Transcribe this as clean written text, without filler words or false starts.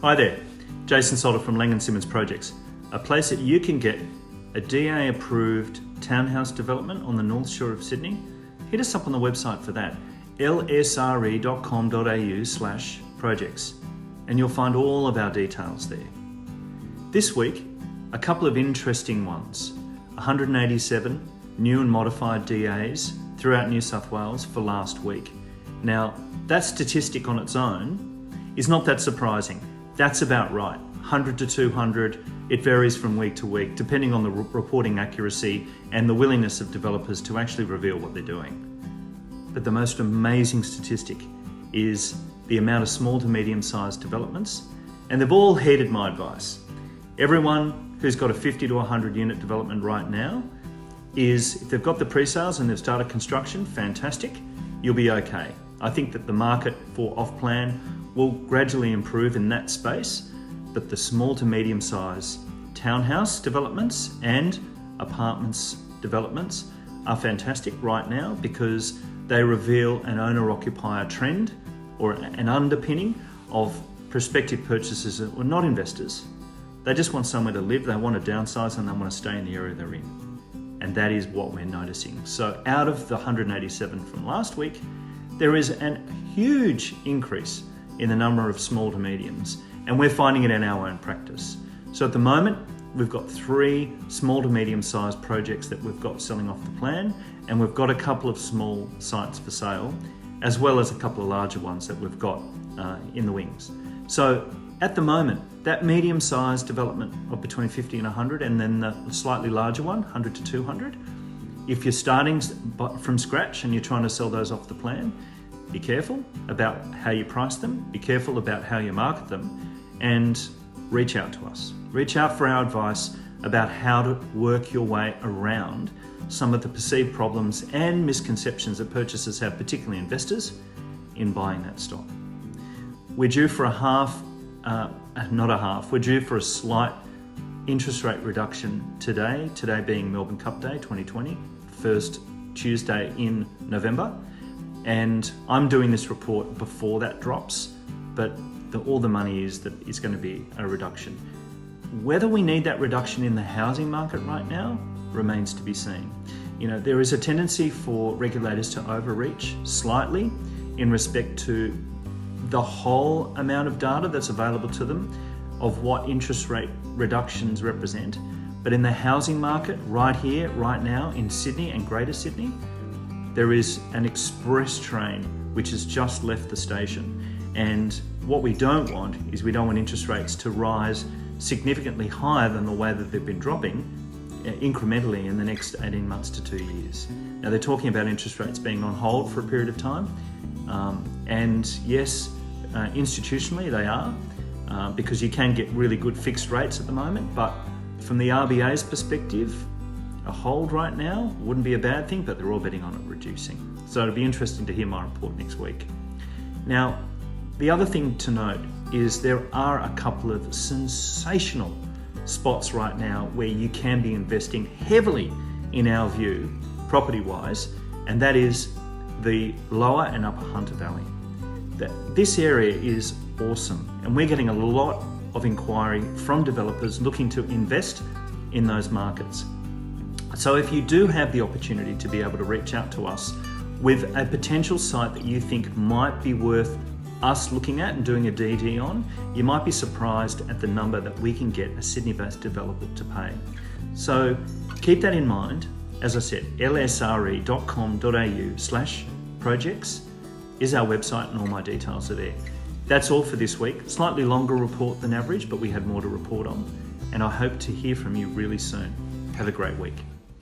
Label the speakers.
Speaker 1: Hi there, Jason Solder from Lang & Simmons Projects, a place that you can get a DA approved townhouse development on the North Shore of Sydney. Hit us up on the website for that, lsre.com.au/projects, and you'll find all of our details there. This week, a couple of interesting ones. 187 new and modified DAs throughout New South Wales for last week. Now, that statistic on its own is not that surprising. That's about right. 100 to 200, it varies from week to week, depending on the reporting accuracy and the willingness of developers to actually reveal what they're doing. But the most amazing statistic is the amount of small to medium-sized developments, and they've all heeded my advice. Everyone who's got a 50 to 100 unit development right now is, if they've got the pre-sales and they've started construction, fantastic, you'll be okay. I think that the market for off-plan will gradually improve in that space, but the small to medium-sized townhouse developments and apartments developments are fantastic right now because they reveal an owner-occupier trend or an underpinning of prospective purchasers that were not investors. They just want somewhere to live, they want to downsize, and they want to stay in the area they're in. And that is what we're noticing. So out of the 187 from last week, there is a huge increase in the number of small to mediums, and we're finding it in our own practice. So at the moment, we've got 3 small to medium sized projects that we've got selling off the plan, and we've got a couple of small sites for sale, as well as a couple of larger ones that we've got in the wings. So at the moment, that medium sized development of between 50 and 100, and then the slightly larger one, 100 to 200, if you're starting from scratch and you're trying to sell those off the plan, be careful about how you price them, be careful about how you market them, and reach out to us. Reach out for our advice about how to work your way around some of the perceived problems and misconceptions that purchasers have, particularly investors, in buying that stock. We're due for we're due for a slight interest rate reduction today being Melbourne Cup Day 2020, first Tuesday in November. And I'm doing this report before that drops, but all the money is that it's going to be a reduction. Whether we need that reduction in the housing market right now remains to be seen. You know, there is a tendency for regulators to overreach slightly in respect to the whole amount of data that's available to them of what interest rate reductions represent. But in the housing market right here, right now in Sydney and Greater Sydney, there is an express train which has just left the station. And what we don't want is we don't want interest rates to rise significantly higher than the way that they've been dropping incrementally in the next 18 months to 2 years. Now they're talking about interest rates being on hold for a period of time. And yes, institutionally they are, because you can get really good fixed rates at the moment, but from the RBA's perspective, a hold right now wouldn't be a bad thing, but they're all betting on it reducing. So it'll be interesting to hear my report next week. Now, the other thing to note is there are a couple of sensational spots right now where you can be investing heavily, in our view, property-wise, and that is the lower and upper Hunter Valley. This area is awesome, and we're getting a lot of inquiry from developers looking to invest in those markets. So if you do have the opportunity to be able to reach out to us with a potential site that you think might be worth us looking at and doing a DD on, you might be surprised at the number that we can get a Sydney-based developer to pay. So keep that in mind. As I said, lsre.com.au/projects is our website, and all my details are there. That's all for this week. Slightly longer report than average, but we have more to report on. And I hope to hear from you really soon. Have a great week.